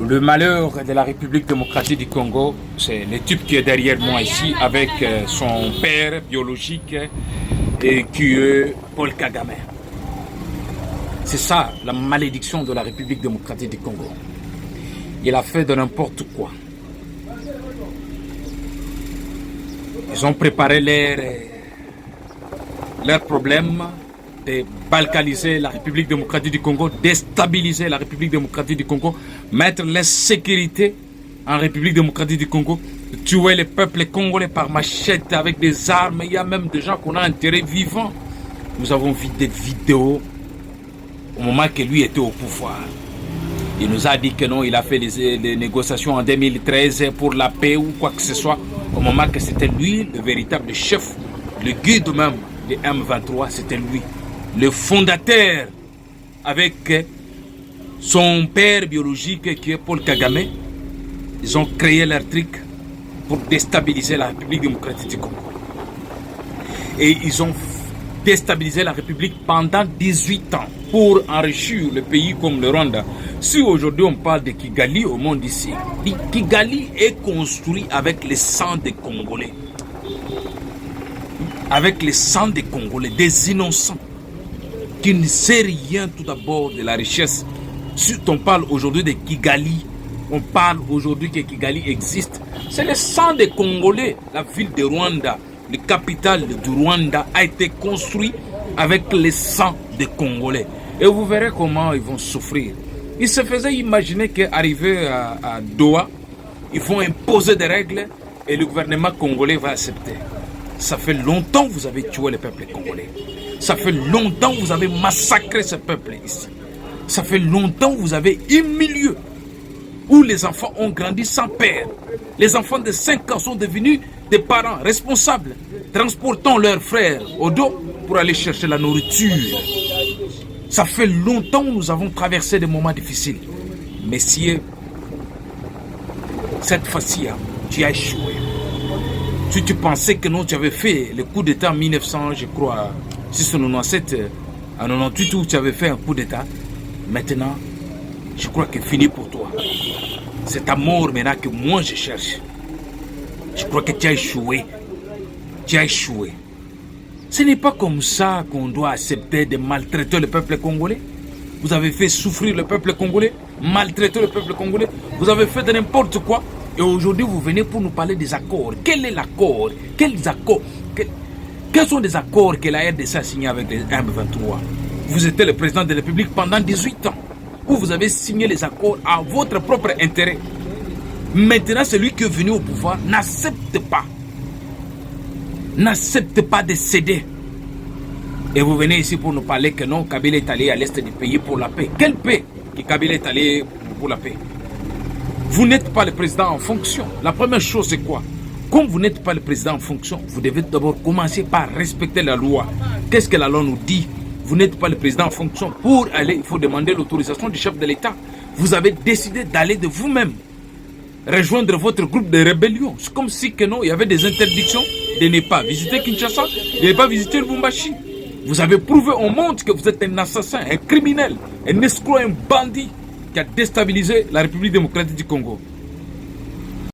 Le malheur de la République démocratique du Congo, c'est le type qui est derrière moi ici avec son père biologique et qui est Paul Kagame. C'est ça la malédiction de la République démocratique du Congo. Il a fait de n'importe quoi. Ils ont préparé leurs problèmes de balkaniser la République démocratique du Congo, déstabiliser la République démocratique du Congo, mettre l'insécurité en République démocratique du Congo, tuer le peuple congolais par machette avec des armes. Il y a même des gens qu'on a enterrés vivants. Nous avons vu des vidéos au moment que lui était au pouvoir. Il nous a dit que non, il a fait les négociations en 2013 pour la paix ou quoi que ce soit, au moment que c'était lui le véritable chef, le guide même de M23, c'était lui. Le fondateur avec son père biologique qui est Paul Kagame. Ils ont créé leur truc pour déstabiliser la République démocratique du Congo. Et ils ont déstabilisé la République pendant 18 ans pour enrichir le pays comme le Rwanda. Si aujourd'hui on parle de Kigali au monde ici, Kigali est construit avec le sang des Congolais. Avec le sang des Congolais, des innocents, qui ne sait rien tout d'abord de la richesse. Si on parle aujourd'hui de Kigali, on parle aujourd'hui que Kigali existe. C'est le sang des Congolais. La ville de Rwanda, la capitale du Rwanda, a été construite avec le sang des Congolais. Et vous verrez comment ils vont souffrir. Ils se faisaient imaginer qu'arrivé à Doha, ils vont imposer des règles et le gouvernement congolais va accepter. Ça fait longtemps que vous avez tué le peuple congolais. Ça fait longtemps que vous avez massacré ce peuple ici. Ça fait longtemps que vous avez humilié, où les enfants ont grandi sans père. Les enfants de 5 ans sont devenus des parents responsables, transportant leurs frères au dos pour aller chercher la nourriture. Ça fait longtemps que nous avons traversé des moments difficiles. Messieurs, cette fois-ci, tu as échoué. Si tu pensais que non, tu avais fait le coup d'État en 1900, je crois, 697, en 98, où tu avais fait un coup d'État, maintenant, je crois que c'est fini pour toi. C'est ta mort maintenant que moi je cherche. Je crois que tu as échoué. Tu as échoué. Ce n'est pas comme ça qu'on doit accepter de maltraiter le peuple congolais. Vous avez fait souffrir le peuple congolais, maltraiter le peuple congolais. Vous avez fait de n'importe quoi. Et aujourd'hui, vous venez pour nous parler des accords. Quel est l'accord? Quels accords? Quels sont les accords que la RDC a signés avec les M23? Vous étiez le président de la République pendant 18 ans, où vous avez signé les accords à votre propre intérêt. Maintenant, celui qui est venu au pouvoir n'accepte pas de céder. Et vous venez ici pour nous parler que non, Kabila est allé à l'est du pays pour la paix. Quelle paix que Kabila est allé pour la paix? Vous n'êtes pas le président en fonction. La première chose, c'est quoi? Comme vous n'êtes pas le président en fonction, vous devez d'abord commencer par respecter la loi. Qu'est-ce que la loi nous dit? Vous n'êtes pas le président en fonction. Pour aller, il faut demander l'autorisation du chef de l'État. Vous avez décidé d'aller de vous-même rejoindre votre groupe de rébellion. C'est comme si que non, il y avait des interdictions de ne pas visiter Kinshasa, de ne pas visiter Lubumbashi. Vous avez prouvé au monde que vous êtes un assassin, un criminel, un escroc, un bandit qui a déstabilisé la République démocratique du Congo.